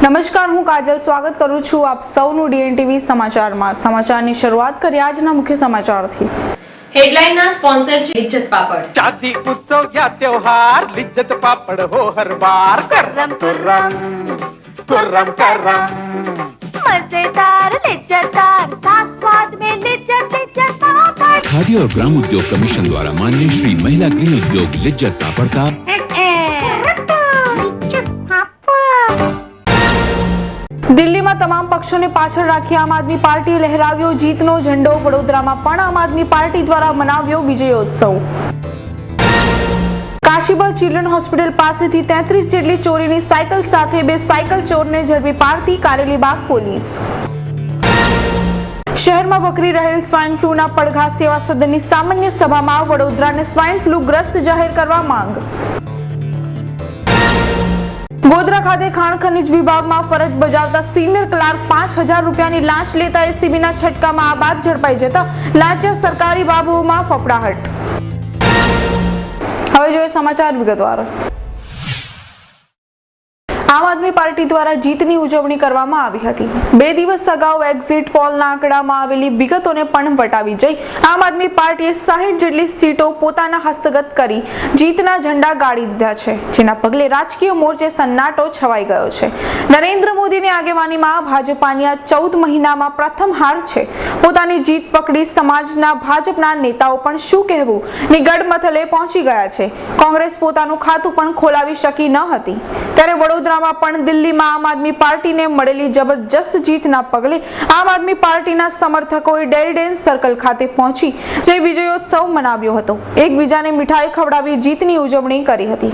નમસ્કાર, હું કાજલ સ્વાગત કરું છું આપ સૌનું ડીએનટીવી સમાચારમાં। સમાચારની શરૂઆત કરીએ આજના મુખ્ય સમાચારથી। हेडलाइन स्पॉन्सर लिज्जत पापड़। शादी उत्सव या त्योहार लिज्जत पापड़ हो हर बार। कर्रम कर्रम कुर्रम करम मजेदार लिज्जतदार साथ स्वाद में लिज्जत पापड़। खादी और ग्राम उद्योग कमीशन द्वारा मान्य श्री महिला गृह उद्योग लिज्जत पापड़ का દિલ્હીમાં તમામ પક્ષોને પાછળ રાખી આમ આદમી પાર્ટીએ લહેરાવ્યો જીતનો ઝંડો। વડોદરામાં પણ આમ આદમી પાર્ટી દ્વારા મનાવ્યો વિજયોત્સવ। કાશીબાગ ચિલ્ડ્રન હોસ્પિટલ પાસેથી 33 જેટલી ચોરીની સાયકલ સાથે બે સાયકલ ચોરને ઝડપી પાડતી કારેલીબાગ પોલીસ। શહેરમાં વકરી રહેલ સ્વાઇન ફ્લૂના પડઘા સેવા સદનની સામાન્ય સભામાં વડોદરાને સ્વાઇન ફ્લૂ ગ્રસ્ત જાહેર કરવા માંગ। ગોધરા ખાતે ખાણ ખનીજ વિભાગમાં ફરજ બજાવતા સિનિયર ક્લાર્ક 5000 રૂપિયાની લાંચ લેતા એસીબીના છટકામાં આ બાદ ઝડપાઈ જતા લાંચિયા સરકારી બાબુઓમાં ફફડાટ। હવે જોઈએ સમાચાર વિગતવાર। આમ આદમી પાર્ટી દ્વારા જીતની ઉજવણી કરવામાં આવી હતી। 2 દિવસ અગાઉ એક્ઝિટ પોલના આંકડામાં આવેલી વિગતોને પણ વટાવી જઈ આમ આદમી પાર્ટીએ 60 જેટલી સીટો પોતાના હસ્તગત કરી જીતના ઝંડા ગાળી દીધા છે, જેના પગલે રાજકીય મોરચે સન્નાટો છવાઈ ગયો છે। નરેન્દ્ર મોદીની આગેવાનીમાં ભાજપાની આ 14 મહિનામાં પ્રથમ હાર છે। પોતાની જીત પકડી સમાજના ભાજપના નેતાઓ પણ શું કહેવું ની ગડમથલે પહોંચી ગયા છે। કોંગ્રેસ પોતાનું ખાતું પણ ખોલાવી શકી ન હતી, ત્યારે વડોદરામાં પણ દિલ્હીમાં આમ આદમી પાર્ટીને મળેલી જબરજસ્ત જીતના પગલે આમ આદમી પાર્ટીના સમર્થકોએ ડેરીડેન સર્કલ ખાતે પહોંચી જે વિજયોત્સવ મનાવ્યો હતો। એકબીજાને મીઠાઈ ખવડાવી જીતની ઉજવણી કરી હતી।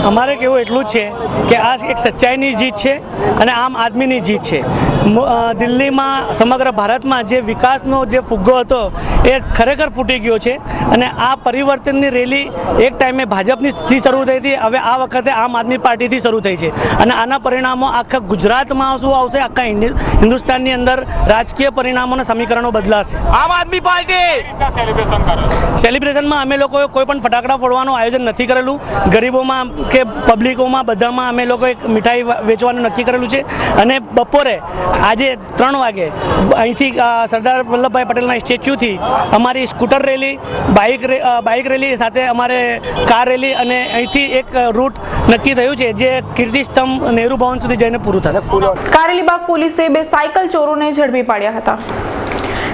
અમારે કેવું એટલું જ છે કે આ એક સચ્ચાઈની જીત છે અને આમ આદમીની જીત છે। દિલ્હીમાં સમગ્ર ભારતમાં જે વિકાસનો જે ફુગ્ગો હતો એ ખરેખર ફૂટી ગયો છે અને આ પરિવર્તનની રેલી એક ટાઈમે ભાજપની શરૂ થઈ હતી, હવે આ વખતે આમ આદમી પાર્ટીથી શરૂ થઈ છે અને આના પરિણામો આખા ગુજરાતમાં શું આવશે, આખા હિન્દુસ્તાનની અંદર રાજકીય પરિણામોના સમીકરણો બદલાશે। આમ આદમી પાર્ટી સેલિબ્રેશનમાં અમે લોકોએ કોઈ પણ ફટાકડા ફોડવાનું આયોજન નથી કરેલું। ગરીબોમાં કે પબ્લિકોમાં બધામાં અમે લોકોએ મીઠાઈ વેચવાનું નક્કી કરેલું છે અને બપોરે આજે 3 વાગે અહીંથી સરદાર વલ્લભભાઈ પટેલના સ્ટેચ્યુથી અમારી સ્કૂટર રેલી, બાઇક રેલી સાથે અમારે કાર રેલી અને અહીંથી એક રૂટ નક્કી થયું છે જે કીર્તિસ્તંભ નહેરુ ભવન સુધી જઈને પૂરું થશે। કારેલીબાગ પોલીસે બે સાયકલ ચોરોને ઝડપી પાડ્યા હતા।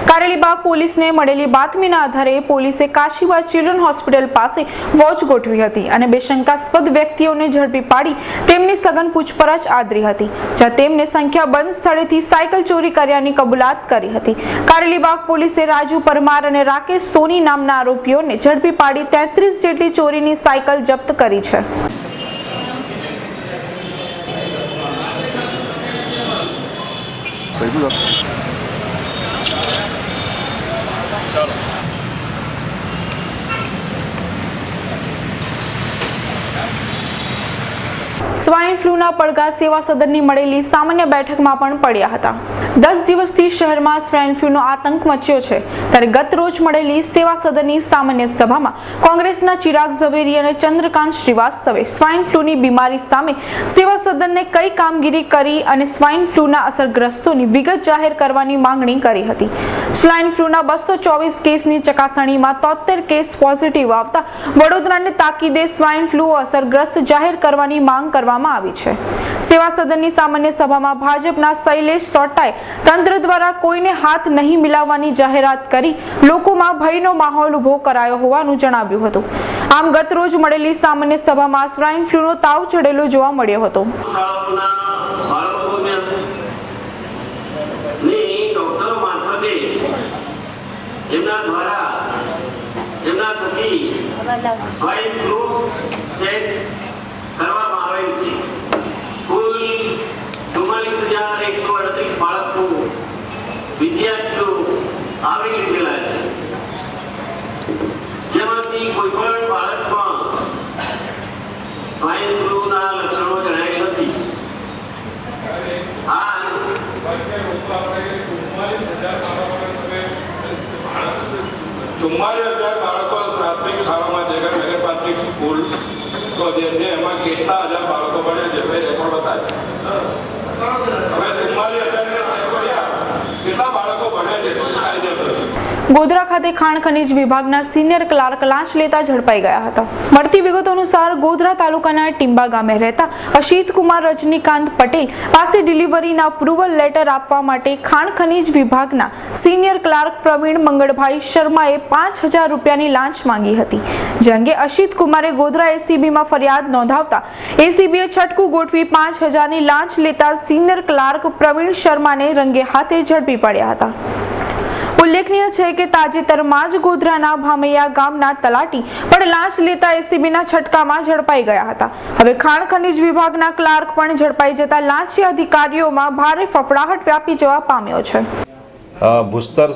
કારેલીબાગ પોલીસને મળેલી બાતમીના આધારે પોલીસે કાશીબાગ ચિલ્ડ્રન હોસ્પિટલ પાસે વોચ ગોઠવી હતી અને બે શંકાસ્પદ વ્યક્તિઓને ઝડપી પાડી તેમની સઘન પૂછપરછ આદરી હતી, જ્યાં તેમને સંખ્યાબંધ સ્થળેથી સાયકલ ચોરી કર્યાની કબૂલાત કરી હતી। કારેલીબાગ પોલીસે રાજુ પરમાર અને રાકેશ સોની નામના આરોપીઓને ઝડપી પાડી 33 જેટલી ચોરીની સાયકલ જપ્ત કરી છે। સ્વાઇન ફ્લૂના પડઘા સેવા સદનની મળેલી સામાન્ય બેઠકમાં પણ પડ્યા હતા। 10 દિવસથી શહેરમાં સ્વાઇન ફ્લૂનો આતંક મચ્યો છે, ત્યારે ગત રોજ મળેલી સેવા સદનની સામાન્ય સભામાં કોંગ્રેસના ચિરાગ ઝવેરી અને ચંદ્રકાંત શ્રીવાસ્તવે સ્વાઇન ફ્લૂની બીમારી સામે સેવા સદનને કઈ કામગીરી કરી અને સ્વાઇન ફ્લૂના અસરગ્રસ્તોની વિગત જાહેર કરવાની માંગણી કરી હતી। સ્વાઇન ફ્લૂના 224 કેસની ચકાસણીમાં 73 કેસ પોઝિટિવ આવતા વડોદરાને તાકીદે સ્વાઇન ફ્લૂ અસરગ્રસ્ત જાહેર કરવાની માંગ કરવામાં આવી છે। સેવા સદનની સામાન્ય સભામાં ભાજપના શૈલેષ સોટાએ તંત્ર દ્વારા કોઈને હાથ નહીં મિલાવવાની જાહેરાત કરી લોકોમાં ભયનો માહોલ ઉભો કરાયો હોવાનું જણાવ્યું હતું। આમ ગત રોજ મળેલી સામાન્ય સભામાં સ્વાઇન ફ્લૂનો તાવ ચડેલો જોવા મળ્યો હતો। સ્વાઇન ફ્લૂ ચેક કરવામાં આવેલ છે। કુલ 44,138 બાળકો વિદ્યાર્થીઓ આવરી લીધેલા છે, જેમાંથી કોઈ પણ બાળકમાં સ્વાઇન ફ્લૂના લક્ષણો જણાયેલ નથી। આ બેંકો જે છે એમાં કેટલા હજાર બાળકો ભણે છે ભાઈ રેકોર્ડ બતાવે. હવે 44,000 કેટલા બાળકો ભણે છે કાયદેસર. ગોધરા ખાતે ખાણ ખનીજ વિભાગના સિનિયર ક્લાર્ક લાંચ લેતા ઝડપાઈ ગયા હતા. મળતી વિગતો અનુસાર ગોધરા તાલુકાના ટીંબા ગામે રહેતા અશિત કુમાર રજનીકાંત પટેલ પાસે ડિલિવરીના અપ્રુવલ લેટર આપવા માટે ખાણ ખનીજ વિભાગના સિનિયર ક્લાર્ક પ્રવીણ મંગળભાઈ શર્માએ 5,000 રૂપિયાની લાંચ માંગી હતી. જે અંગે અશિત કુમારે ગોધરા એસીબીમાં ફરિયાદ નોંધાવતા એસીબીએ છટકું ગોઠવી 5,000ની લાંચ લેતા સિનિયર ક્લાર્ક પ્રવીણ શર્માને રંગે હાથે ઝડપી પડ્યા હતા. ઉલ્લેખનીય છે કે તાજેતરમાં જ ગોધરાના ભામૈયા ગામના તલાટી પણ લાંચ લેતા એસીબીના છટકામાં ઝડપાઈ ગયા હતા. હવે ખાણ ખનીજ વિભાગના ક્લાર્ક પણ ઝડપાઈ જતા લાંચી અધિકારીઓમાં ભારે ફફડાટ વ્યાપી જવા પામ્યો છે. ભૂસ્તર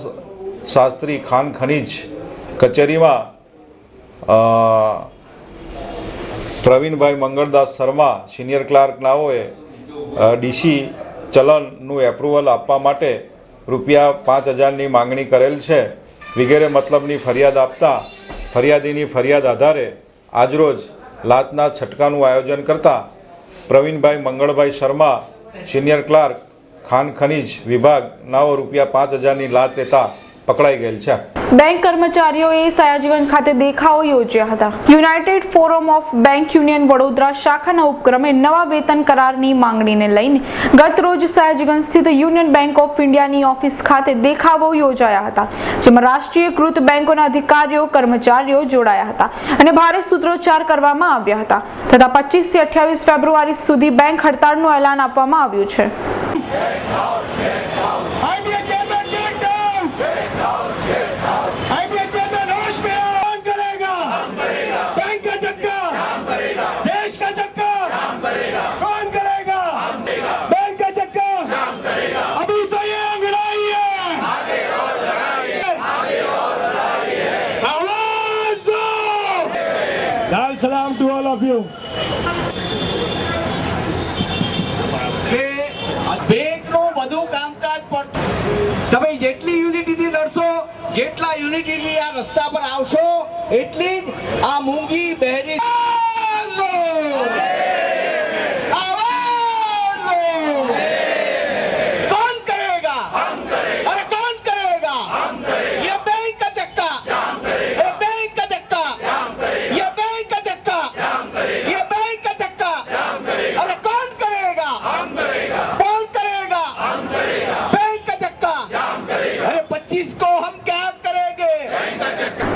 શાસ્ત્રી ખાણ ખનીજ કચેરીમાં પ્રવીણભાઈ મંગળદાસ શર્મા સિનિયર ક્લાર્ક નાઓએ ડીસી ચલણનું એપ્રુવલ આપવા માટે રૂપિયા 5,000ની માંગણી કરેલ છે વગેરે મતલબની ફરિયાદ આપતા ફરિયાદીની ફરિયાદ આધારે આજરોજ લાંચના છટકાનું આયોજન કરતા પ્રવીણભાઈ મંગળભાઈ શર્મા સિનિયર ક્લાર્ક ખાણ ખનીજ વિભાગ નાઓ રૂપિયા 5,000ની લાંચ લેતા પકડાઈ ગયેલ છે. બેંક કર્મચારીઓએ સયાજીગંજ ખાતે દેખાવો યોજ્યા હતા. United forum of bank union Vadodara શાખાના ઉપક્રમે નવા વેતન કરારની માંગણીને લઈને ગત રોજ સયાજીગંજ સ્થિત યુનિયન બેંક ઓફ ઇન્ડિયાની ઓફિસ ખાતે દેખાવો યોજાયા હતા. જેમાં રાષ્ટ્રીયકૃત બેંકોના અધિકારીઓ કર્મચારીઓ જોડાયા હતા અને ભારે સૂત્રોચ્ચાર કરવામાં આવ્યા હતા. તથા 25 થી 28 ફેબ્રુઆરી સુધી બેંક હડતાળનું એલાન આપવામાં આવ્યું છે. Salam to all of you. બેંકનું બધું કામકાજ પર તમે જેટલી યુનિટીથી લડશો, જેટલા યુનિટીથી આ રસ્તા પર આવશો, એટલી જ આ મૂંગી બહેરી कौन करेगा? अरे कौन करेगा? ये बैंक का चक्का, ये बैंक का चक्का, ये बैंक का चक्का, ये बैंक का चक्का, अरे कौन करेगा? कौन करेगा? बैंक का चक्का, अरे 25 को हम क्या करेंगे?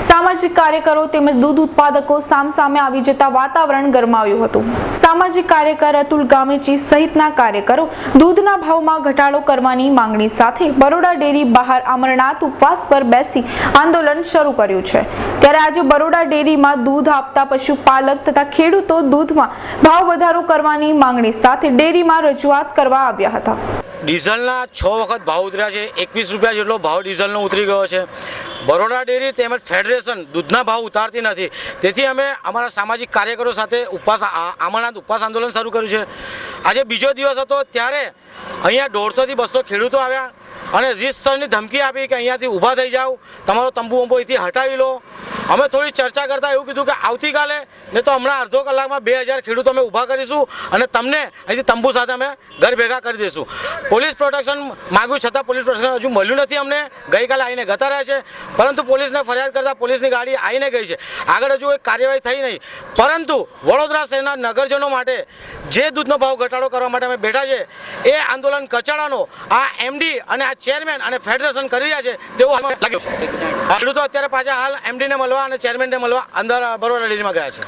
સામાજિક કાર્યકરો તેમજ દૂધ ઉત્પાદકો સામસામે આવી જતા વાતાવરણ ગરમાવ્યું હતું. સામાજિક કાર્યકર અતુલ ગામેચી સહિતના કાર્યકરો દૂધના ભાવમાં ઘટાડો કરવાની માંગણી સાથે બરોડા ડેરી બહાર અમરનાથ ઉપવાસ પર બેસી આંદોલન શરૂ કર્યું છે. ત્યારે આજે બરોડા ડેરીમાં દૂધ આપતા પશુપાલક તથા ખેડૂતો દૂધમાં ભાવ વધારો કરવાની માંગણી સાથે ડેરીમાં રજૂઆત કરવા આવ્યા હતા. ડીઝલના 6 વખત ભાવ ઉતર્યા છે. 21 રૂપિયા જેટલો ભાવ ડીઝલનો ઉતરી ગયો છે. બરોડા ડેરી તેમજ ફેડરેશન દૂધના ભાવ ઉતારતી નથી. તેથી અમે અમારા સામાજિક કાર્યકરો સાથે અમરનાથ ઉપવાસ આંદોલન શરૂ કર્યું છે. આજે બીજો દિવસ હતો ત્યારે અહીંયા 150 થી 200 ખેડૂતો આવ્યા અને રીતસરની ધમકી આપી કે અહીંયાથી ઊભા થઈ જાઓ, તમારો તંબુ બંબુ અહીંથી હટાવી લો. અમે થોડી ચર્ચા કરતાં એવું કીધું કે આવતીકાલે ને તો હમણાં અડધો કલાકમાં 2000 ખેડૂતો અમે ઊભા કરીશું અને તમને અહીંથી તંબુ સાથે અમે ઘર ભેગા કરી દઈશું. પોલીસ પ્રોટેક્શન માગ્યું છતાં પોલીસ પ્રોટેક્શન હજુ મળ્યું નથી અમને. ગઈકાલે આવીને જતા રહ્યા છે, પરંતુ પોલીસને ફરિયાદ કરતાં પોલીસની ગાડી આવીને ગઈ છે. આગળ હજુ કોઈ કાર્યવાહી થઈ નહીં. પરંતુ વડોદરા શહેરના નગરજનો માટે જે દૂધનો ભાવ ઘટાડો કરવા માટે અમે બેઠા છે એ આંદોલન કચાડાનો આ એમડી અને આ ચેરમેન અને ફેડરેશન કરી રહ્યા છે તેવું લાગ્યું છે. ખેડૂતો અત્યારે પાછા હાલ એમડીને મળવા અને ચેરમેનને મળવા અંદર બરોડા ડેરીમાં ગયા છે.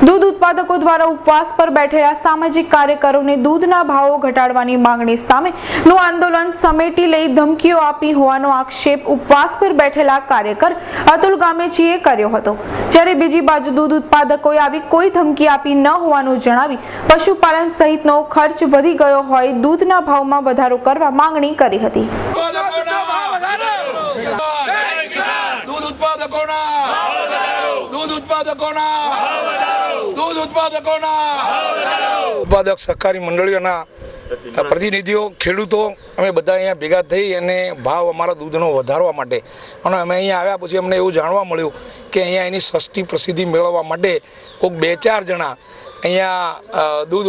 દૂધ ઉત્પાદકો દ્વારા ઉપવાસ પર બેઠેલા સામાજિક કાર્યકરોને દૂધના ભાવો ઘટાડવાની માંગણી સામે નું આંદોલન સમેટી લઈ ધમકીઓ આપી હોવાનો આક્ષેપ ઉપવાસ પર બેઠેલા કાર્યકર અતુલ ગામેચીએ કર્યો હતો. જ્યારે બીજી બાજુ દૂધ ઉત્પાદકોએ આવી કોઈ ધમકી આપી ન હોવાનું જણાવી પશુપાલન સહિતનો ખર્ચ વધી ગયો હોય દૂધના ભાવમાં વધારો કરવા માંગણી કરી હતી. ઉત્પાદક સહકારી મંડળીઓના પ્રતિનિધિઓ ખેડૂતો અમે બધા અહીંયા ભેગા થઈ અને ભાવ અમારા દૂધનો વધારવા માટે અને અમે અહીંયા આવ્યા પછી અમને એવું જાણવા મળ્યું કે અહીંયા એની સસ્તી પ્રસિદ્ધિ મેળવવા માટે કોઈક 2-4 જણા અહીંયા દૂધ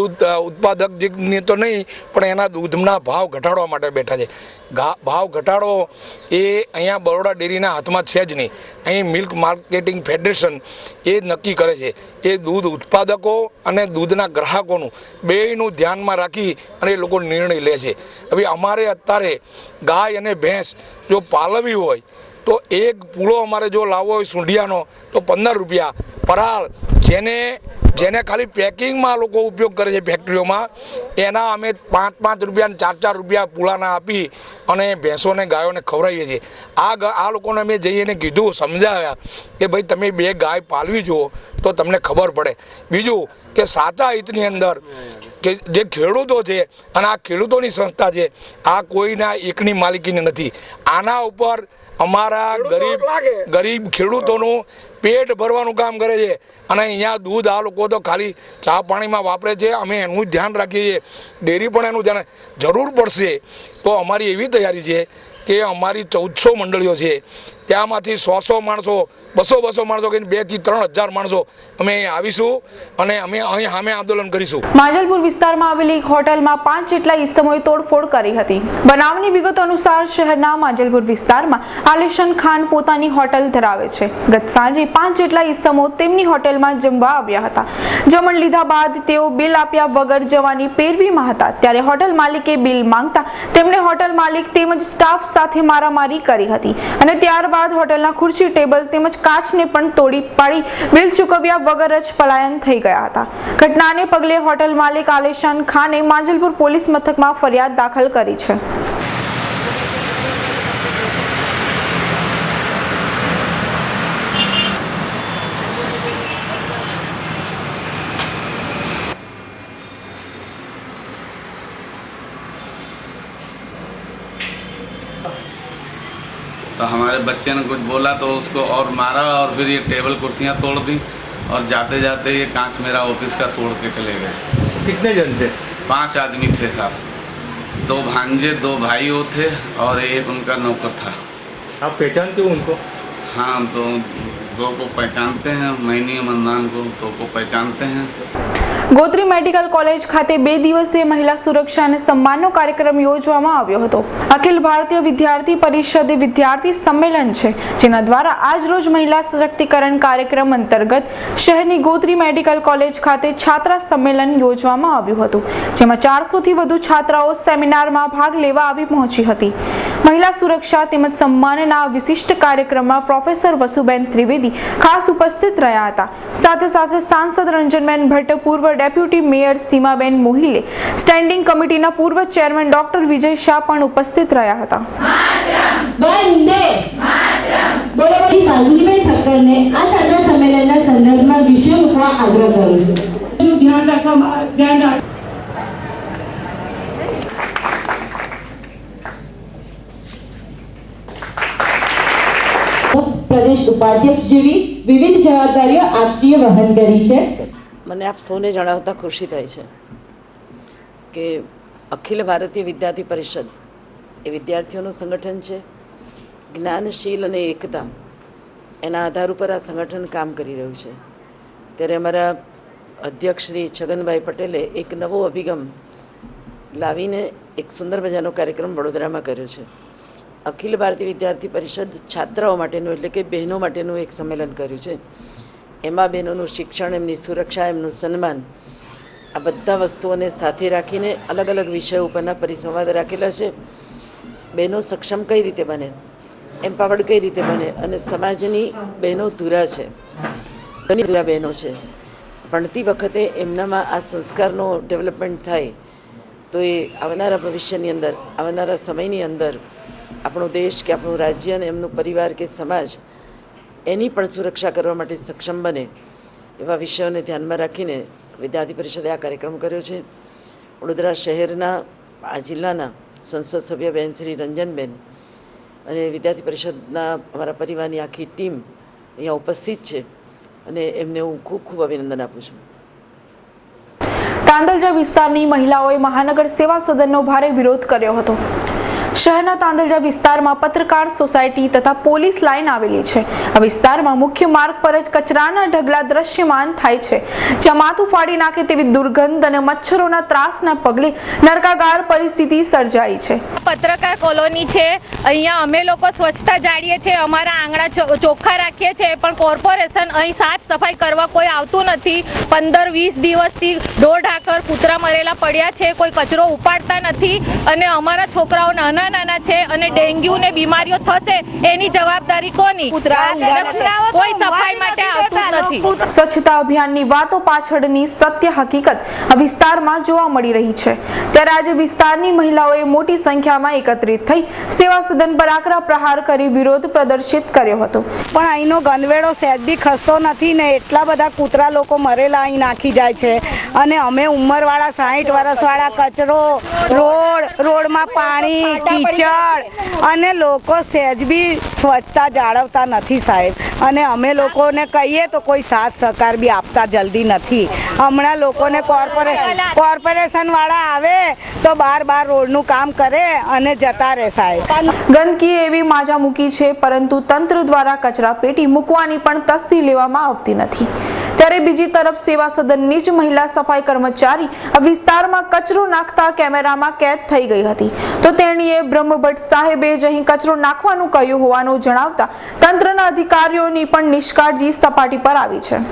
ઉત્પાદકની તો નહીં પણ એના દૂધના ભાવ ઘટાડવા માટે બેઠા છે. ભાવ ઘટાડો એ અહીંયા બરોડા ડેરીના હાથમાં છે જ નહીં. અહીં મિલ્ક માર્કેટિંગ ફેડરેશન એ નક્કી કરે છે. એ દૂધ ઉત્પાદકો અને દૂધના ગ્રાહકોનું બેયનું ધ્યાનમાં રાખી અને એ લોકો નિર્ણય લે છે. હવે અમારે અત્યારે ગાય અને ભેંસ જો પાલવી હોય તો એક પૂળો અમારે જો લાવવો હોય સૂંઢિયાનો તો 15 રૂપિયા. પરાળ જેને ખાલી પેકિંગમાં લોકો ઉપયોગ કરે છે ફેક્ટરીઓમાં એના અમે 5-5 રૂપિયા 4-4 રૂપિયા પૂળાના આપી અને ભેંસોને ગાયોને ખવડાવીએ છીએ. આ લોકોને અમે જઈને કીધું, સમજાવ્યા કે ભાઈ તમે 2 ગાય પાલવી જુઓ તો તમને ખબર પડે. બીજું કે સાચા હિતની અંદર કે જે ખેડૂતો છે અને આ ખેડૂતોની સંસ્થા છે, આ કોઈના એકની માલિકીની નથી. આના ઉપર અમારા ગરીબ ખેડૂતોનું પેટ ભરવાનું કામ કરે છે અને અહીંયા દૂધ આ લોકો તો ખાલી ચા પાણીમાં વાપરે છે. અમે એનું ધ્યાન રાખીએ છીએ, ડેરી પણ એનું ધ્યાન. જરૂર પડશે તો અમારી એવી તૈયારી છે કે અમારી 1400 મંડળીઓ છે, ત્યાંમાંથી 100 માણસો 200 માણસો કે 2 થી 3 હજાર માણસો અમે આવીશું અને અમે અહીં સામે આંદોલન કરીશું. માંજલપુર વિસ્તારમાં આવેલી એક હોટલમાં 5 જેટલા ઇસમોએ તોડફોડ કરી હતી. બનાવની વિગતો અનુસાર શહેરના માંજલપુર વિસ્તારમાં આલિશાન ખાન પોતાની હોટલ ધરાવે છે. ગત સાંજે 5 જેટલા ઇસમો તેમની હોટલમાં જમવા આવ્યા હતા. જમણ લીધા બાદ તેઓ બિલ આપ્યા વગર જવાની પેરવીમાં હતા. ત્યારે હોટલ માલિકે બિલ માંગતા તેમણે હોટલ માલિક તેમજ સ્ટાફ સાથે મારામારી કરી હતી અને ત્યારબાદ હોટલના ખુરશી, ટેબલ તેમજ કાચને પણ તોડી પાડી બિલ ચૂકવ્યા વગર જ પલાયન થઈ ગયા હતા. ઘટનાને પગલે હોટલ માલિક આલિશાન ખાને માંજલપુર પોલીસ મથકમાં ફરિયાદ દાખલ કરી છે. तो हमारे बच्चे ने कुछ बोला तो उसको और मारा और फिर ये टेबल कुर्सियाँ तोड़ दी और जाते जाते ये कांच मेरा ऑफिस का तोड़ के चले गए. कितने जन थे? 5 आदमी थे साहब. 2 भांजे, 2 भाइयों थे और एक उनका नौकर था. आप पहचानते हो उनको? हाँ, हम तो 2 को पहचानते हैं, मैनी मंदान को 2 को पहचानते हैं. ગોત્રી મેડિકલ કોલેજ ખાતે 2 દિવસીય મહિલા સુરક્ષા અને સન્માનનો કાર્યક્રમ યોજવામાં આવ્યો હતો. અખિલ ભારતીય વિદ્યાર્થી પરિષદ વિદ્યાર્થી સંમેલન છે, જેના દ્વારા આજ રોજ મહિલા સશક્તિકરણ કાર્યક્રમ અંતર્ગત શહેરની ગોત્રી મેડિકલ કોલેજ ખાતે છાત્રા સંમેલન યોજવામાં આવ્યું હતું, જેમાં 400 થી વધુ છાત્રાઓ સેમિનારમાં ભાગ લેવા આવી પહોંચી હતી. મહિલા સુરક્ષા તેમજ સન્માનના વિશિષ્ટ કાર્યક્રમમાં પ્રોફેસર વસુબેન ત્રિવેદી ખાસ ઉપસ્થિત રહ્યા હતા. સાથે સાથે સાંસદ રંજનબેન ભટ્ટ, પૂર્વ ડેપ્યુટી મેયર સીમાબેન મોહિલે, સ્ટેન્ડિંગ કમિટીના પૂર્વ ચેરમેન ડોક્ટર વિજય શાહ પણ ઉપસ્થિત રહ્યા હતા. આ છાત્રા સંમેલનના સંદર્ભમાં વિષય મૂકવા આગ્રહ કરું છું. ધ્યાન રાખવા પ્રદેશ ઉપાધ્યક્ષ જેવી વિવિધ જવાબદારીઓ આપશ્રીએ વહન કરી છે. મને આપ સૌને જણાવતા ખુશી થાય છે કે અખિલ ભારતીય વિદ્યાર્થી પરિષદ એ વિદ્યાર્થીઓનું સંગઠન છે. જ્ઞાનશીલ અને એકતા એના આધાર ઉપર આ સંગઠન કામ કરી રહ્યું છે. ત્યારે અમારા અધ્યક્ષ શ્રી છગનભાઈ પટેલે એક નવો અભિગમ લાવીને એક સુંદર મજાનો કાર્યક્રમ વડોદરામાં કર્યો છે. અખિલ ભારતીય વિદ્યાર્થી પરિષદ છાત્રાઓ માટેનું એટલે કે બહેનો માટેનું એક સંમેલન કર્યું છે. એમાં બહેનોનું શિક્ષણ, એમની સુરક્ષા, એમનું સન્માન, આ બધા વસ્તુઓને સાથે રાખીને અલગ અલગ વિષયો ઉપરના પરિસંવાદ રાખેલા છે. બહેનો સક્ષમ કઈ રીતે બને, એમ્પાવર્ડ કઈ રીતે બને, અને સમાજની બહેનો ધુરા છે, ઘણી ધુરા બહેનો છે. ભણતી વખતે એમનામાં આ સંસ્કારનો ડેવલપમેન્ટ થાય તો એ આવનારા ભવિષ્યની અંદર, આવનારા સમયની અંદર આપણો દેશ કે આપણું રાજ્ય અને એમનું પરિવાર કે સમાજ એની પણ સુરક્ષા કરવા માટે સક્ષમ બને એવા વિષયોને ધ્યાનમાં રાખીને વિદ્યાર્થી પરિષદે આ કાર્યક્રમ કર્યો છે. વડોદરા શહેરના, આ જિલ્લાના સંસદ સભ્ય બહેન શ્રી રંજનબેન અને વિદ્યાર્થી પરિષદના અમારા પરિવારની આખી ટીમ અહીંયા ઉપસ્થિત છે અને એમને હું ખૂબ ખૂબ અભિનંદન આપું છું. તાંદલજા વિસ્તારની મહિલાઓએ મહાનગર સેવા સદનનો ભારે વિરોધ કર્યો હતો। શહેરના તાંદલજા વિસ્તારમાં પત્રકાર સોસાયટી તથા પોલીસ લાઇન આવેલી છે। આ વિસ્તારમાં મુખ્ય માર્ગ પર જ કચરાના ઢગલા દ્રશ્યમાન થાય છે, જ્યાં માથું ફાડી નાખે તેવી દુર્ગંધ અને મચ્છરોના ત્રાસના પગલે નરકાગાર પરિસ્થિતિ સર્જાઈ છે। પત્રકાર કોલોની છે, અહીંયા અમે લોકો સ્વચ્છતા જાળીએ છીએ, અમારા આંગણા ચોખ્ખા રાખીએ છીએ, પણ કોર્પોરેશન અહીં સાફ સફાઈ કરવા કોઈ આવતું નથી। 15-20 દિવસથી ઢોર-ઢાકર કૂતરા મરેલા પડ્યા છે, કોઈ કચરો ઉપાડતા નથી અને અમારા છોકરાઓ નાના છે અને ડેન્ગ્યુ ને બીમારીઓ થશે એની જવાબદારી કોની? કોઈ સફાઈ માટે આવતું નથી। સ્વચ્છતા અભિયાનની વાતો પાછળની સત્ય હકીકત આ વિસ્તારમાં જોવા મળી રહી છે। ત્યારે આજે વિસ્તારની મહિલાઓએ મોટી સંખ્યામાં એકત્રિત થઈ સેવા સદન પર આકરા પ્રહાર કરી વિરોધ પ્રદર્શિત કર્યો હતો। પણ અહીંનો ગંદવેડો સહેજ બી ખસતો નથી ને એટલા બધા કૂતરા લોકો મરેલા અહીં નાખી જાય છે અને અમે ઉંમરવાળા 60 વર્ષવાળા કચરો રોડમાં પાણી કીચડ અને લોકો સહેજ બી સ્વચ્છતા જાળવતા નથી સાહેબ, અને અમે લોકોને કહીએ તો કોઈ સાથ સહકાર બી આપતા જલ્દી નથી। હમણાં લોકોને કોર્પોરેશન વાળા આવે તો બાર રોડનું કામ કરે અને જતા રહે સાહેબ। ગંદકી એવી માજા મૂકી છે, પરંતુ તંત્ર દ્વારા કચરા પેટી મૂકવાની પણ તસ્દી લેવામાં આવતી નથી। ત્યારે બીજી તરફ સેવા સદનની જ મહિલા સફાઈ કર્મચારી આ વિસ્તારમાં કચરો નાખતા કેમેરામાં કેદ થઈ ગઈ હતી, તો તેણીએ બ્રહ્મભટ્ટ સાહેબે જ અહીં કચરો નાખવાનું કહ્યું હોવાનું જણાવતા તંત્રના અધિકારીઓની પણ નિષ્કાળજી સપાટી પર આવી છે।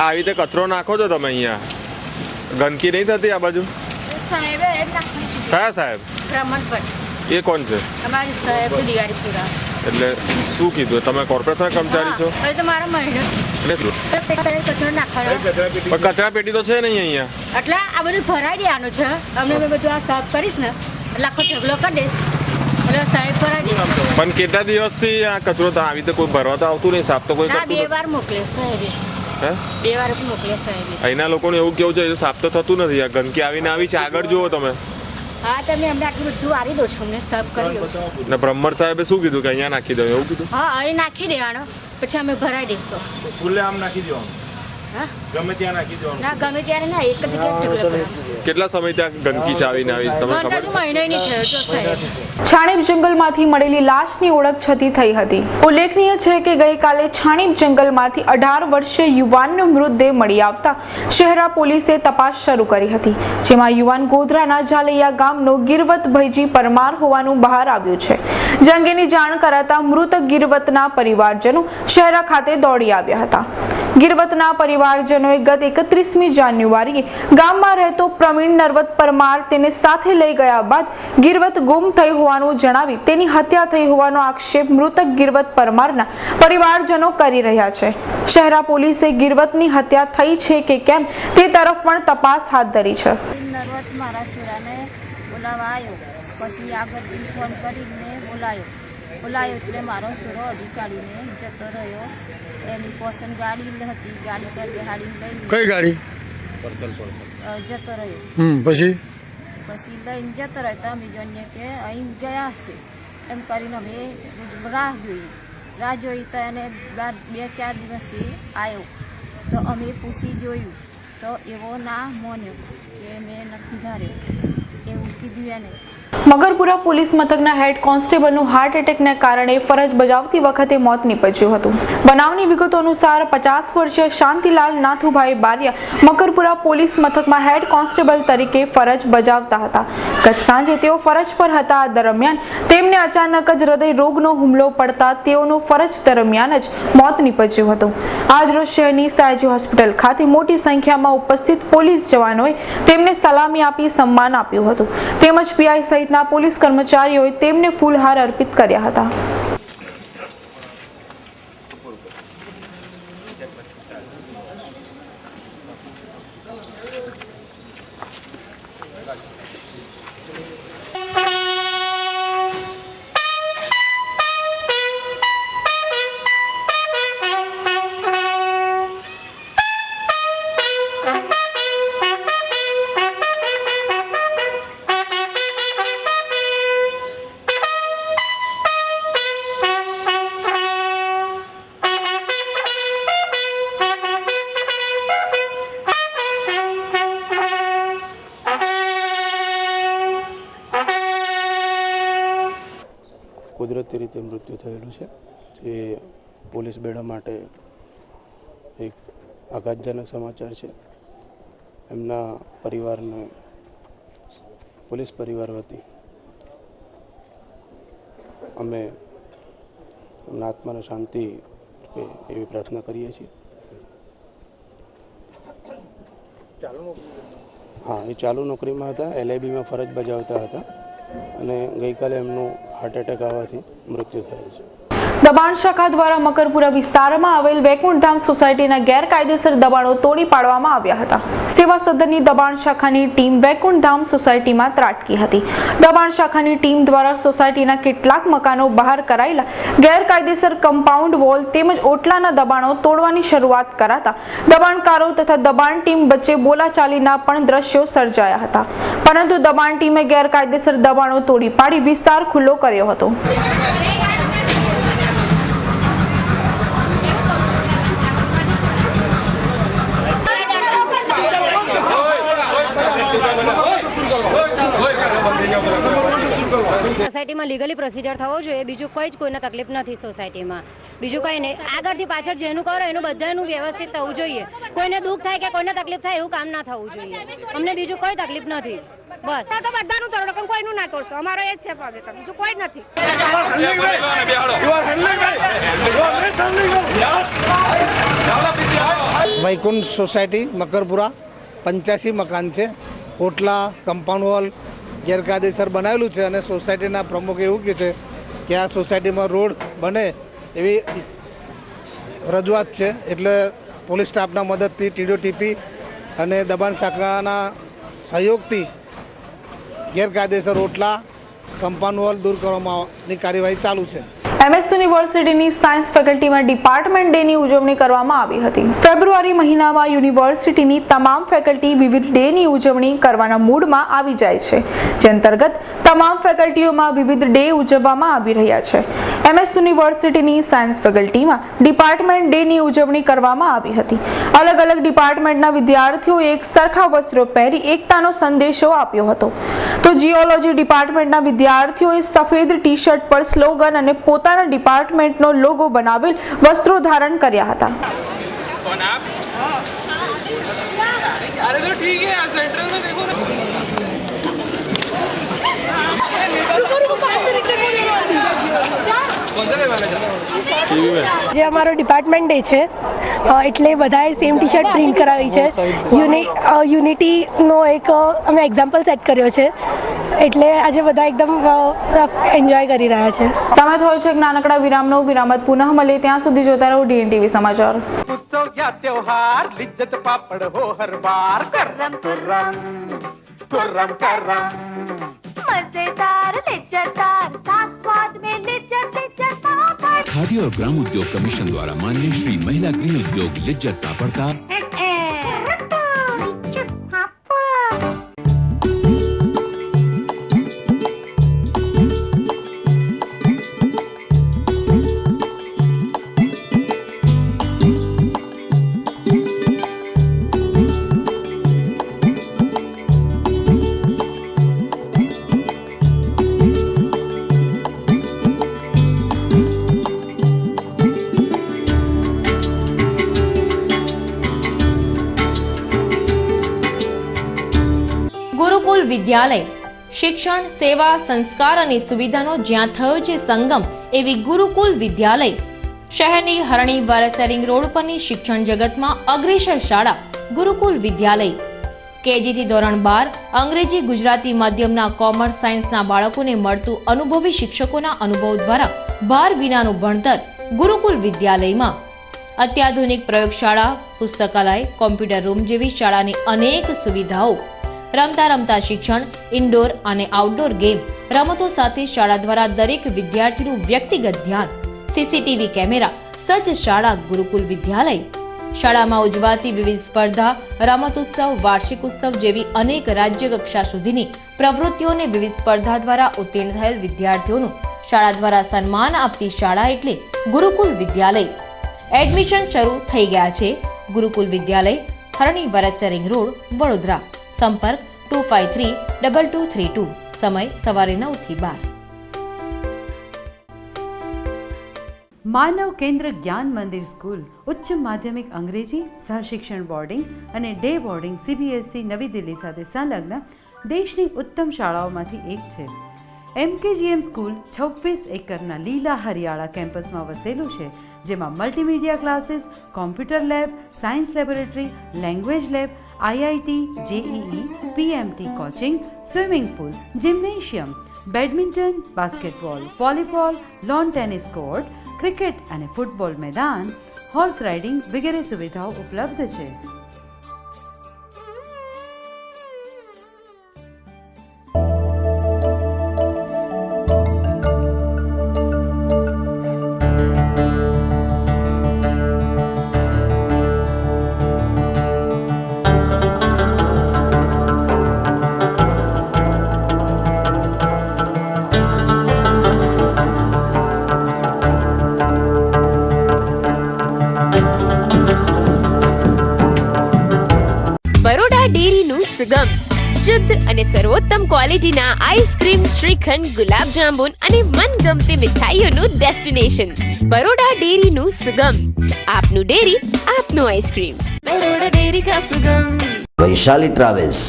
આવી રીતે કચરો નાખો છો તમે અહીંયા, ગંદકી નહીં થતી આ બાજુ? કયા સાહેબ? બ્રહ્મભટ્ટ। એ કોણ છે? અમારી સાહેબ છે દિવાળીપુરા। એટલે શું કીધું, તમે કોર્પોરેશન કર્મચારી છો? તો મારા મહિનો કચરો નાખવાનો, પણ કચરા પેટી તો છે નહીં અહીંયા, એટલે આ બધું ભરાઈ દેવાનું છે। અમને મેં બધું આ સાફ કરીશ ને એટલે આખો ઢગલો કરી દઈશ એટલે સાહેબ ભરાઈ દેશે। પણ કેટલા દિવસથી આ કચરો આવી રીતે કોઈ ભરવા તો આવતું નહીં, સાફ તો કોઈ કરતું નથી? 2 વાર મોકલે સાહેબે, 2 વાર મોકલે સાહેબે। અહીંના લોકોને એવું કેવું છે સાફ તો થતું નથી, આ ગંદકી આવીને આવી છે, આગળ જુઓ તમે। હા, તમે અમને આટલું બધું વારી દો છો, અમને સાફ કરી દો છો। ને બ્રહ્મભટ્ટ સાહેબે શું કીધું કે અહીંયા નાખી દો, એવું કીધું? હા, અહીં નાખી દેવાનો, પછી અમે ભરાઈ દઈશું। ખુલ્લે આમ નાખી દેવાનું? ગમે ત્યાં નાખી દેવાનું? ના, ગમે ત્યારે ના, એક જ જગ્યાએ ઢગલો કરવાનો। કેટલા સમય ત્યાં ગંદકી ચાવીને આવી તમને ખબર? મહિનો નહીં થયો જો સાહેબ। છાણીપ જંગલમાંથી મળેલી લાશની ઓળખ છતી થઈ હતી। ઉલ્લેખનીય છે કે ગઈકાલે છાણીપ જંગલમાંથી 18 વર્ષીય યુવાનનો મૃતદેહ મળી આવતા શહેરા પોલીસે તપાસ શરૂ કરી હતી, જેમાં યુવાન ગોધરાના ઝાલૈયા ગામનો ગિરવત ભૈજી પરમાર હોવાનું બહાર આવ્યું છે। જે અંગેની જાણ કરાતા મૃતક ગિરવતના પરિવારજનો શહેરા ખાતે દોડી આવ્યા હતા। ગિરવતના પરિવારજનોએ ગત 31મી જાન્યુઆરીએ ગામમાં રહેતો પ્રવીણ નરવત પરમાર તેને સાથે લઈ ગયા બાદ ગિરવત ગુમ થઈ હોવાનું જણાવી તેની હત્યા થઈ હોવાનો આક્ષેપ મૃતક ગિરવત પરમારના પરિવારજનો કરી રહ્યા છે। શહેરા પોલીસે ગિરવતની હત્યા થઈ છે કે કેમ તે તરફ પણ તપાસ હાથ ધરી છે। નરવત મારા સુરાને બોલાવા આવ્યો, પછી આગળથી ફોન કરીને બોલાયો એટલે મારો સુરો અધિકારીને જતો રહ્યો। એની પસંદ ગાડી હતી, ગાડી પર બેહાડીને લઈને કઈ ગાડી જતો રહ્યો। પછી લઈને જતો રહ્યો તો અમે જાણીએ કે અહીં ગયા હશે એમ કરીને અમે રાહ જોઈ તો એને 2-4 દિવસે આવ્યો તો અમે પૂછી જોયું તો એવો ના માન્યો કે મેં નથી ધાર્યો એવું કીધું એને। મગરપુરા પોલીસ મથકના હેડ કોન્સ્ટેબલનું હાર્ટ એટેકને કારણે ફરજ બજાવતી વખતે મોત નીપજ્યું હતું। બનાવની વિગતો અનુસાર 50 વર્ષીય શાંતિલાલ નાથુભાઈ બારિયા મગરપુરા પોલીસ મથકમાં હેડ કોન્સ્ટેબલ તરીકે ફરજ બજાવતા હતા। ગત સાંજે તેઓ ફરજ પર હતા। આ દરમિયાન તેમને અચાનક જ હૃદય રોગનો હુમલો પડતા તેઓનું ફરજ દરમિયાન જ મોત નીપજ્યું હતું। આજરોજ શહેરની સાયજી હોસ્પિટલ ખાતે મોટી સંખ્યામાં ઉપસ્થિત પોલીસ જવાનોએ તેમને સલામી આપી સન્માન આપ્યું હતું, તેમજ પીઆઈ સહિતના પોલીસ કર્મચારીઓએ તેમને ફૂલહાર અર્પિત કર્યા હતા। મૃત્યુ થયેલું છે. એ પોલીસ બેડા માટે એક આઘાતજનક સમાચાર છે. એમના પરિવારને પોલીસ પરિવાર વતી અમે એમના આત્માને શાંતિ એવી પ્રાર્થના કરીએ છીએ. હા, એ ચાલુ નોકરીમાં હતા, LIBમાં ફરજ બજાવતા હતા અને ગઈકાલે એમનું હાર્ટ એટેક આવવાથી મૃત્યુ થયું છે. દબાણ શાખા દ્વારા મકરપુરા વિસ્તારમાં આવેલ વૈકુંઠધામ સોસાયટીના ગેરકાયદેસર દબાણો તોડી પાડવામાં આવ્યા હતા. સેવા સદનની દબાણ શાખાની ટીમ વૈકુંઠધામ સોસાયટીમાં ત્રાટકી હતી. દબાણ શાખાની ટીમ દ્વારા સોસાયટીના કેટલાક મકાનો બહાર કરાયેલા ગેરકાયદેસર કમ્પાઉન્ડ વોલ તેમજ ઓટલાના દબાણો તોડવાની શરૂઆત કરાતા દબાણકારો તથા દબાણ ટીમ વચ્ચે બોલાચાલીના પણ દ્રશ્યો સર્જાયા હતા. પરંતુ દબાણ ટીમે ગેરકાયદેસર દબાણો તોડી પાડી વિસ્તાર ખુલ્લો કર્યો હતો. સોસાયટીમાં લીગલી પ્રોસિજર થવો જોઈએ, બીજું કોઈ જ કોઈને તકલીફ નથી સોસાયટીમાં. બીજું કંઈ નહીં, આગળથી પાછળ જેનું કરો એનું બધાનું વ્યવસ્થિત થવું જોઈએ. કોઈને દુઃખ થાય કે કોઈને તકલીફ થાય એવું કામ ના થવું જોઈએ. અમને બીજું કોઈ તકલીફ નથી. બસ આ તો બધાનું તોડો, પણ કોઈનું ના તોડશો. અમારો એ જ છે પ્રોબ્લેમ, બીજું કોઈ જ નથી. વૈકુંઠ સોસાયટી મકરપુરા 85 મકાન છે. ઓટલા કમ્પાઉન્ડ વોલ ગેરકાયદેસર બનાવેલું છે અને સોસાયટીના પ્રમુખ એવું કહે છે કે આ સોસાયટીમાં રોડ બને એવી રજૂઆત છે. એટલે પોલીસ સ્ટાફના મદદથી TDOTP અને દબાણ શાખાના સહયોગથી ગેરકાયદેસર ઓટલા કમ્પાઉન્ડ વોલ દૂર કરવાની કાર્યવાહી ચાલુ છે. MS યુનિવર્સિટીની સાયન્સ ફેકલ્ટીમાં ડિપાર્ટમેન્ટ ડેની ઉજવણી કરવામાં આવી હતી. ફેબ્રુઆરી મહિનામાં યુનિવર્સિટીની તમામ ફેકલ્ટી વિવિધ ડેની ઉજવણી કરવાના મૂડમાં આવી જાય છે, જે અંતર્ગત તમામ ફેકલ્ટીઓમાં વિવિધ ડે ઉજવવામાં આવી રહ્યા છે. MS યુનિવર્સિટીની સાયન્સ ફેકલ્ટીમાં ડિપાર્ટમેન્ટ ડેની ઉજવણી કરવામાં આવી હતી. અલગ અલગ ડિપાર્ટમેન્ટના વિદ્યાર્થીઓએ એક સરખા વસ્ત્રો પહેરી એકતાનો સંદેશો આપ્યો હતો. તો જીઓલોજી ડિપાર્ટમેન્ટના વિદ્યાર્થીઓએ સફેદ ટી-શર્ટ પર સ્લોગન અને પોતાના ડિપાર્ટમેન્ટનો લોગો બનાવેલ વસ્ત્રો ધારણ કર્યા હતા. જે અમારો ડિપાર્ટમેન્ટ ડે છે એટલે બધાએ સેમ ટી-શર્ટ પ્રિન્ટ કરાવી છે. યુનિટીનો એક અમે એક્ઝામ્પલ સેટ કર્યો છે, એટલે આજે બધા એકદમ એન્જોય કરી રહ્યા છે. સમય થયો છે એક નાનકડા વિરામનો. વિરામ બાદ પુનઃ મળીએ, ત્યાં સુધી જોતા રહો DNTV સમાચાર. उत्सव या त्योहार लिज्जत पापड़ हो हर बार करम करम करम करम मजेदार लिज्जतदार साथ स्वाद में लिज्जत लिज्जत पापड़. खादी और ग्राम उद्योग कमीशन द्वारा मान्य श्री महिला गृह उद्योग लिज्जत पापड़ का ગુરુકુલ વિદ્યાલય શિક્ષણ, સેવા, સંસ્કાર અને સુવિધાનો જ્યાં થયો છે સંગમ એવી ગુરુકુલ વિદ્યાલય શહેરની હરણી વારસેરિંગ રોડ પરની શિક્ષણ જગતમાં અગ્રેસર શાળા ગુરુકુલ વિદ્યાલય. KG થી ધોરણ 12 અંગ્રેજી, ગુજરાતી માધ્યમના કોમર્સ, સાયન્સના બાળકોને મળતું અનુભવી શિક્ષકોના અનુભવ દ્વારા ભાર વિનાનું ભણતર ગુરુકુલ વિદ્યાલયમાં. અત્યાધુનિક પ્રયોગશાળા, પુસ્તકાલય, કોમ્પ્યુટર રૂમ જેવી શાળાની અનેક સુવિધાઓ. રમતા રમતા શિક્ષણ, ઇન્ડોર અને આઉટડોર ગેમ રમતો સાથે શાળા દ્વારા દરેક વિદ્યાર્થીનું વ્યક્તિગત ધ્યાન. CCTV કેમેરા સજ્જ શાળા ગુરુકુલ વિદ્યાલય. શાળામાં ઉજવાતી વિવિધ સ્પર્ધા, રમતોત્સવ, વાર્ષિક ઉત્સવ જેવી અનેક રાજ્ય કક્ષા સુધીની પ્રવૃત્તિઓને વિવિધ સ્પર્ધા દ્વારા ઉત્તીર્ણ થયેલ વિદ્યાર્થીઓનું શાળા દ્વારા સન્માન આપતી શાળા એટલે ગુરુકુલ વિદ્યાલય. એડમિશન શરૂ થઈ ગયા છે. ગુરુકુલ વિદ્યાલય, હરણી વરસેરિંગ રોડ, વડોદરા. સંપર્ક 25323232. સમય સવારે 9 થી 12. માનવ કેન્દ્ર જ્ઞાન મંદિર સ્કૂલ ઉચ્ચ માધ્યમિક અંગ્રેજી સહશિક્ષણ બોર્ડિંગ અને ડે બોર્ડિંગ CBSE નવી દિલ્હી સાથે સંલગ્ન દેશની ઉત્તમ શાળાઓમાંથી એક છે. MKGM સ્કૂલ 26 એકરના લીલા હરિયાળા કેમ્પસમાં વસેલું છે, જેમાં multimedia classes, computer lab, science laboratory, language lab, IIT, JEE, PMT coaching, swimming pool, gymnasium, badminton, basketball, volleyball, lawn tennis court, cricket અને ફૂટબોલ મેદાન, હોર્સ રાઇડિંગ વગેરે સુવિધાઓ ઉપલબ્ધ છે. સુગમ શુદ્ધ અને સર્વોત્તમ ક્વોલિટીના આઈસ્ક્રીમ, શ્રીખંડ, ગુલાબજાંબુન અને મનગમતી મીઠાઈઓનું ડેસ્ટિનેશન બરોડા ડેરીનું સુગમ. આપનું ડેરી, આપનું આઈસ્ક્રીમ. બરોડા ડેરી કા સુગમ. વૈશાલી ટ્રાવેલ્સ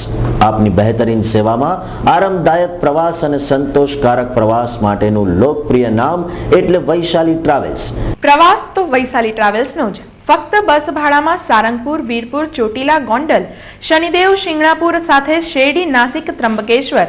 આપની બહેતરીન સેવામાં આરામદાયક પ્રવાસ અને સંતોષકારક પ્રવાસ માટેનું લોકપ્રિય નામ એટલે વૈશાલી ટ્રાવેલ્સ. પ્રવાસ તો વૈશાલી ટ્રાવેલ્સનો જ. ફક્ત બસ ભાડામાં સારંગપુર, વીરપુર, ચોટીલા, ગોંડલ, શનિદેવ, શિંગણાપુર સાથે શેરડી, નાસિક, ત્રંબકેશ્વર,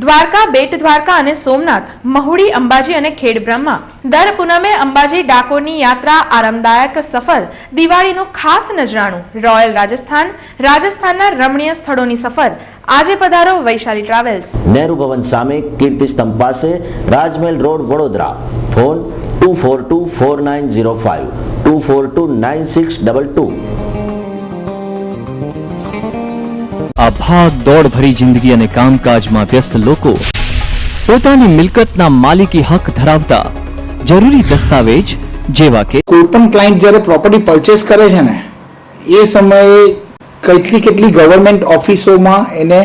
દ્વારકા, બેટ દ્વારકા અને સોમનાથ, મહુડી, અંબાજી અને ખેડબ્રહ્મા. દર પૂનમે અંબાજી ડાકોરની યાત્રા, આરામદાયક સફર, દિવાળીનું ખાસ નજરાણું, રોયલ રાજસ્થાન, રાજસ્થાનના રમણીય સ્થળોની સફર. આજે પધારો વૈશાલી ટ્રાવેલ્સ. નેહરુ ભવન સામે, કીર્તિ સ્તંભ પાસે, રાજમહેલ રોડ, વડોદરા. ફોન 24249052 242962. આ ભાગ દોડ ભરી જિંદગી અને કામકાજમાં વ્યસ્ત લોકો પોતાની મિલકતના માલિકી હક ધરાવતા જરૂરી દસ્તાવેજ જેવા કે કોઈ પણ ક્લાયન્ટ જ્યારે પ્રોપર્ટી પરચેસ કરે છે ને એ સમયે કેટલી ગવર્મેન્ટ ઓફિસોમાં એને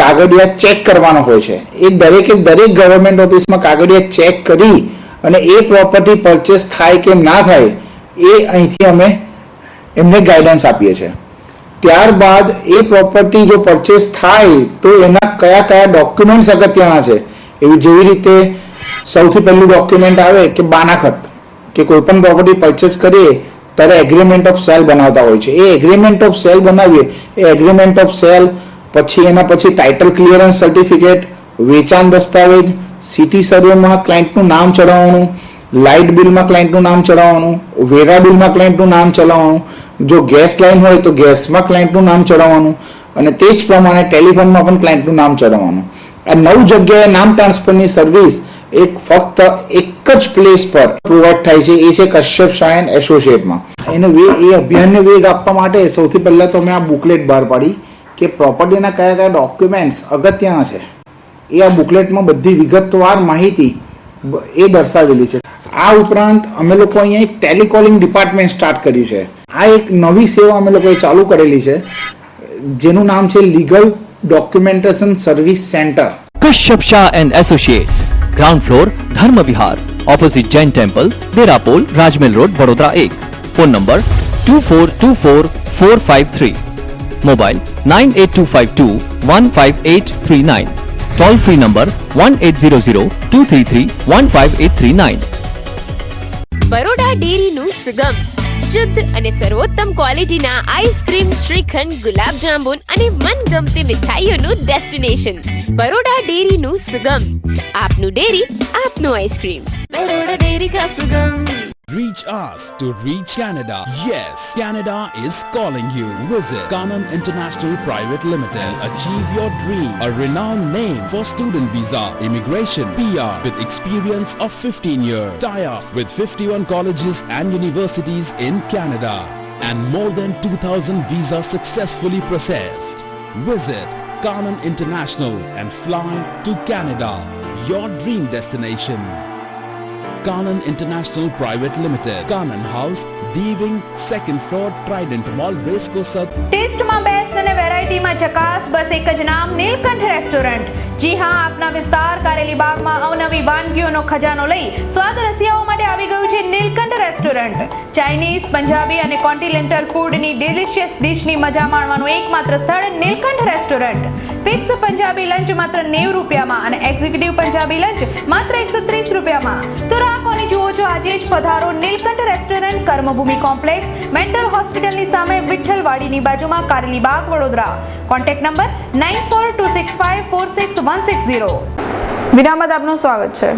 કાગળિયા ચેક કરવાનો હોય છે. એ દરેક ગવર્મેન્ટ ઓફિસમાં કાગળિયા ચેક કરી અને એ પ્રોપર્ટી પરચેસ થાય કે ના થાય એ અહીંથી અમે એમને ગાઈડન્સ આપીએ છીએ. ત્યારબાદ એ પ્રોપર્ટી જો પરચેસ થાય તો એના કયા ડોક્યુમેન્ટ્સ અગત્યના છે, એવી જેવી રીતે સૌથી પહેલું ડોક્યુમેન્ટ આવે કે બાનાખત, કે કોઈ પણ પ્રોપર્ટી પરચેસ કરીએ ત્યારે એગ્રીમેન્ટ ઓફ સેલ બનાવતા હોય છે. એ એગ્રીમેન્ટ ઓફ સેલ બનાવીએ, એ એગ્રીમેન્ટ ઓફ સેલ પછી એના પછી ટાઇટલ ક્લિયરન્સ સર્ટિફિકેટ, વેચાણ દસ્તાવેજ, સિટી સર્વેમાં ક્લાયન્ટનું નામ ચડાવવાનું, લાઇટ બિલમાં ક્લાયન્ટનું નામ ચડાવવાનું, વેરા બિલમાં ક્લાયન્ટનું નામ ચડાવવાનું, જો ગેસ લાઇન હોય તો ગેસમાં ક્લાયન્ટનું નામ ચડાવવાનું અને તે જ પ્રમાણે ટેલિફોનમાં પણ ક્લાયન્ટનું નામ ચડાવવાનું. આ 9 જગ્યાએ નામ ટ્રાન્સફરની સર્વિસ ફક્ત એક જ પ્લેસ પર પ્રોવાઈડ થાય છે, એ છે કશ્યપ શાહ એન્ડ એસોસિએટમાં. એ અભિયાનને વેગ આપવા માટે સૌથી પહેલાં તો મેં આ બુકલેટ બહાર પાડી કે પ્રોપર્ટીના કયા ડોક્યુમેન્ટ્સ અગત્યના છે. એ આ બુકલેટમાં બધી વિગતવાર માહિતી એ દર્શાવેલી છે. આ ઉપરાંત અમે લોકો અહીંયા એક ટેલિકોલિંગ ડિપાર્ટમેન્ટ સ્ટાર્ટ કર્યું છે. આ એક નવી સેવા અમે લોકોએ ચાલુ કરેલી છે જેનું નામ છે legal documentation service centre. Kashyap Shah and associates, ground floor, Dharma Vihar, opposite Jain temple, Derapol, Rajmahal road, Vadodara 1. Phone number 24245453. Mobile 9825215839. Toll free number 180023315839. Baroda ડેરીનું સુગમ શુદ્ધ અને સર્વોત્તમ ક્વોલિટીના આઈસ્ક્રીમ, શ્રીખંડ, ગુલાબજાંબુન અને મનગમતી મીઠાઈઓનું ડેસ્ટિનેશન બરોડા ડેરીનું સુગમ. આપનું ડેરી, આપનું આઈસ્ક્રીમ. બરોડા ડેરી કા સુગમ. Reach us to reach Canada. Yes, Canada is calling you. Visit Kanan International Private Limited. Achieve your dream. A renowned name for student visa, immigration, PR with experience of 15 years. Tie-ups with 51 colleges and universities in Canada. And more than 2,000 visas successfully processed. Visit Kanan International and fly to Canada. Your dream destination. Kanan International Private Limited, Kanan House, D-Wing, 2nd floor, Trident Mall, Racecourse. ટેસ્ટમાં best અને વેરાયટીમાં ચકાસ, બસ એક જ નામ, Nilkanth restaurant. જી હા, આપના વિસ્તાર કારેલી બાગમાં અવનવી વાનગીઓનો ખજાનો લઈ સ્વાદ રસિયાઓ માટે આવી ગયું છે નીલકંઠ રેસ્ટોરન્ટ ચાઇનીઝ, પંજાબી અને કોન્ટિનેન્ટલ ફૂડની ડિલિશિયસ ડિશની મજા માણવાનું એકમાત્ર સ્થળ Nilkanth restaurant. Fix Punjabi lunch માત્ર 90 રૂપિયામાં અને એક્ઝિક્યુટિવ પંજાબી લંચ માત્ર 130 રૂપિયામાં. તો રાહ કોની જુઓ છો, આજે જ પધારો Nilkanth restaurant, Karmabhoomi complex, mental હોસ્પિટલની સામે, વિઠ્ઠલવાડીની બાજુમાં, કારેલી બાગ, વડોદરા. Contact number 9426546160. વિરામ બાદ આપનું સ્વાગત છે.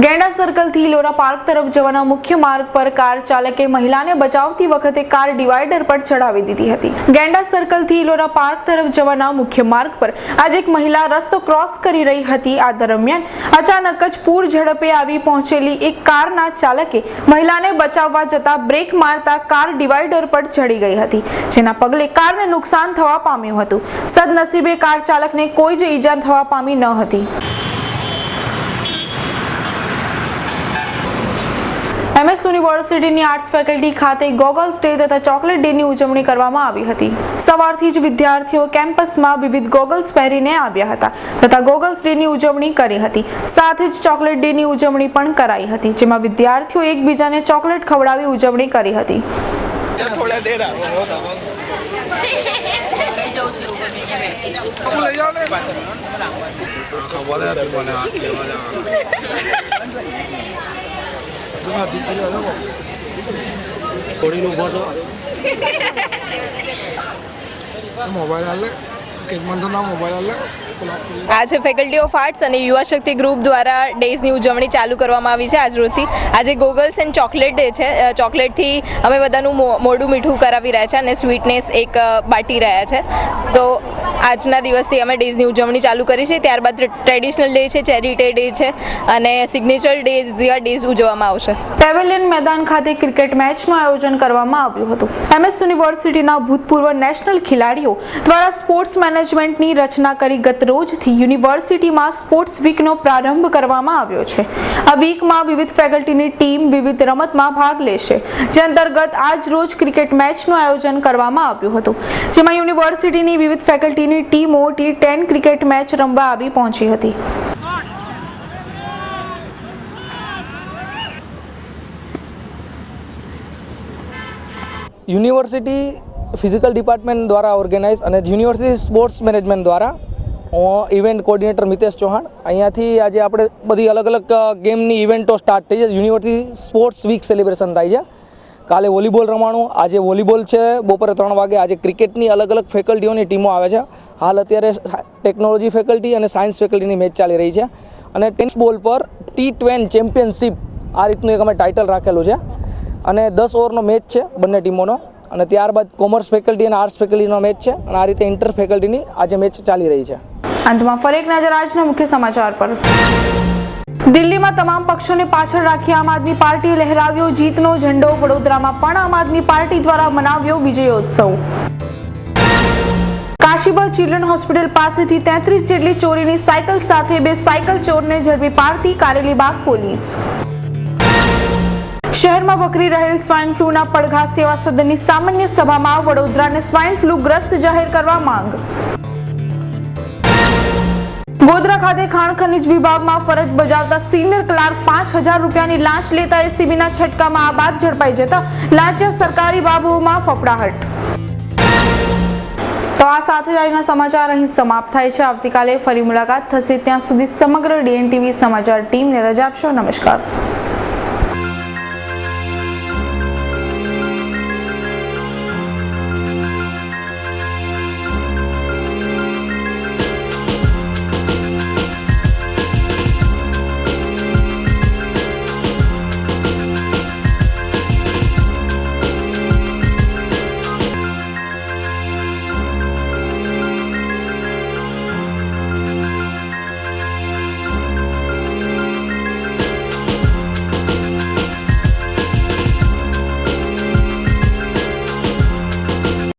ગેંડા સર્કલથી લોરા પાર્ક તરફ જવાના મુખ્ય માર્ગ પર કાર ચાલકે મહિલાને બચાવતી વખતે કાર ડિવાઈડર પર ચડાવી દીધી હતી. ગેંડા સર્કલથી લોરા પાર્ક તરફ જવાના મુખ્ય માર્ગ પર આજે એક મહિલા રસ્તો ક્રોસ કરી રહી હતી. આ દરમિયાન અચાનક જ પૂર ઝડપે આવી પહોંચેલી એક કારના ચાલકે મહિલાને બચાવવા જતા બ્રેક મારતા કાર ડિવાઈડર પર ચડી ગઈ હતી, જેના પગલે કારને નુકસાન થવા પામ્યું હતું. સદનસીબે કાર ચાલકને કોઈ જ ઈજા થવા પામી ન હતી. MS યુનિવર્સિટીની આર્ટ્સ ફેકલ્ટી ખાતે ગોગલ્સ ડે તથા ચોકલેટ ડેની ઉજવણી કરવામાં આવી હતી. સવારથી જ વિદ્યાર્થીઓ કેમ્પસમાં વિવિધ ગોગલ્સ પહેરીને આવ્યા હતા તથા ગોગલ્સ ડેની ઉજવણી કરી હતી. સાથે જ ચોકલેટ ડેની ઉજવણી પણ કરાઈ હતી, જેમાં વિદ્યાર્થીઓ એકબીજાને ચોકલેટ ખવડાવી ઉજવણી કરી હતી. આજે ફેકલ્ટી ઓફ આર્ટ્સ અને યુવા શક્તિ ગ્રુપ દ્વારા ડેઝની ઉજવણી ચાલુ કરવામાં આવી છે. આજ રોજથી આજે ગોગલ્સ એન્ડ ચોકલેટ ડે છે. ચોકલેટથી અમે બધાનું મોઢું મીઠું કરાવી રહ્યા છે અને સ્વીટનેસ એક બાટી રહ્યા છે. તો આજના દિવસથી અમે ડેઝની ઉજવણી ચાલુ કરી છે. ત્યારબાદ ટ્રેડિશનલ ડે છે, ચેરિટી ડે છે અને સિગ્નેચર ડે જેવા ડેઝ ઉજવવામાં આવશે. પેવેલિયન મેદાન ખાતે ક્રિકેટ મેચનું આયોજન કરવામાં આવ્યું હતું. MS યુનિવર્સિટીના ભૂતપૂર્વ નેશનલ ખેલાડીઓ દ્વારા સ્પોર્ટ્સ મેનેજમેન્ટની રચના કરી ગત રોજથી યુનિવર્સિટીમાં સ્પોર્ટ્સ વીકનો પ્રારંભ કરવામાં આવ્યો છે. આ વીકમાં વિવિધ ફેકલ્ટીની ટીમ વિવિધ રમતમાં ભાગ લેશે, જે અંતર્ગત આજ રોજ ક્રિકેટ મેચનું આયોજન કરવામાં આવ્યું હતું, જેમાં યુનિવર્સિટીની વિવિધ ફેકલ્ટીની ટીમો T10 ક્રિકેટ મેચ રમવા આવી પહોંચી હતી. યુનિવર્સિટી ફિઝિકલ ડિપાર્ટમેન્ટ દ્વારા ઓર્ગેનાઇઝ અને યુનિવર્સિટી સ્પોર્ટ્સ મેનેજમેન્ટ દ્વારા ઇવેન્ટ કોર્ડિનેટર મિતેશ ચૌહાણ. અહીંયાથી આજે આપણે બધી અલગ અલગ ગેમની ઇવેન્ટો સ્ટાર્ટ થઈ છે. યુનિવર્સિટી સ્પોર્ટ્સ વીક સેલિબ્રેશન થાય છે. કાલે વોલીબોલ રમાણું, આજે વોલીબોલ છે, બપોરે 3 વાગે આજે ક્રિકેટની અલગ અલગ ફેકલ્ટીઓની ટીમો આવે છે. હાલ અત્યારે ટેકનોલોજી ફેકલ્ટી અને સાયન્સ ફેકલ્ટીની મેચ ચાલી રહી છે. અને ટેનિસ બોલ પર T20 ચેમ્પિયનશિપ આ રીતનું એક અમે ટાઇટલ રાખેલું છે અને 10 ઓવરનો મેચ છે બંને ટીમોનો. અને ત્યારબાદ કોમર્સ ફેકલ્ટી અને આર્ટ્સ ફેકલ્ટીનો મેચ છે અને આ રીતે ઇન્ટર ફેકલ્ટીની આજે મેચ ચાલી રહી છે. અંતમાં ફરી એક નજર આજના મુખ્ય સમાચાર પર. દિલ્હીમાં તમામ પક્ષોને પાછળ રાખી આમ આદમી પાર્ટીએ લહેરાવ્યો જીતનો ઝંડો. વડોદરામાં પણ આમ આદમી પાર્ટી દ્વારા મનાવ્યો વિજયોત્સવ. કાશીબા ચિલ્ડ્રન હોસ્પિટલ પાસેથી 33 જેટલી ચોરીની સાયકલ સાથે 2 સાયકલ ચોરને ઝડપી પાડતી કારેલી બાગ પોલીસ. શહેરમાં વકરી રહેલ સ્વાઇન ફ્લૂના પડઘા સેવા સદનની સામાન્ય સભામાં વડોદરાને સ્વાઇન ફ્લૂ ગ્રસ્ત જાહેર કરવા માંગ. ગોધરા ખાતે ખાણ ખનીજ વિભાગમાં ફરજ બજાવતા સિનિયર ક્લાર્ક 5000 રૂપિયાની લાંચ લેતા એસીબીના છટકામાં આ બાદ ઝડપાઈ જતા લાંચિયા સરકારી બાબુઓમાં ફફડાહટ. તો આ સાથે આજના સમાચાર અહીં સમાપ્ત થાય છે. આવતીકાલે ફરી મુલાકાત થશે. ત્યાં સુધી સમગ્ર DNTV સમાચાર ટીમને રજા આપશો. નમસ્કાર.